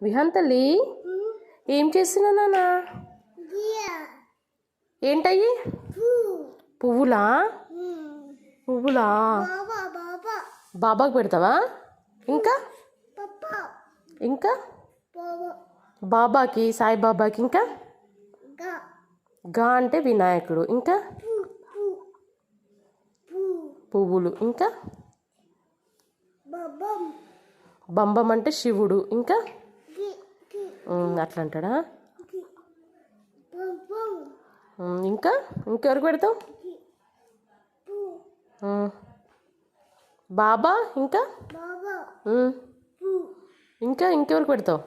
విహాన్ తల్లి ఏం చేస్తున్నా నాన్న? ఏంటయ్యి? పువ్వులా? పువ్వులా? బాబాకి పెడతావా? ఇంకా ఇంకా బాబాకి, సాయిబాబాకి, ఇంకా గా అంటే వినాయకుడు, ఇంకా పువ్వులు, ఇంకా బంబం అంటే శివుడు, ఇంకా అట్లా అంటాడా? ఇంకా ఇంకెవరికి పెడతావు? బాబా, ఇంకా ఇంకా ఇంకెవరికి పెడతావు?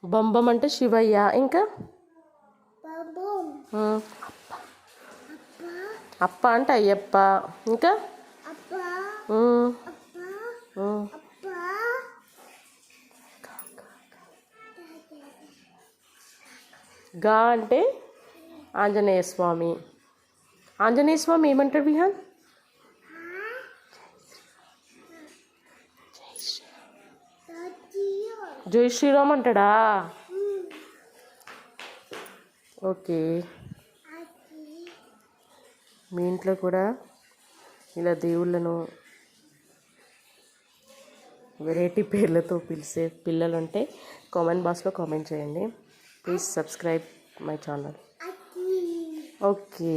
బంబం అంటే శివయ్య, ఇంకా అప్ప అంటే అయ్యప్ప, ఇంకా గా అంటే ఆంజనేయ స్వామి. ఆంజనేయ స్వామి ఏమంటాడు విహాన్? జై శ్రీరామ్ అంటాడా? ఓకే. మీ ఇంట్లో కూడా ఇలా దేవుళ్ళను వెరైటీ పేర్లతో పిలిచే పిల్లలు ఉంటే కామెంట్ బాక్స్లో కామెంట్ చేయండి. Please subscribe my channel. Okay.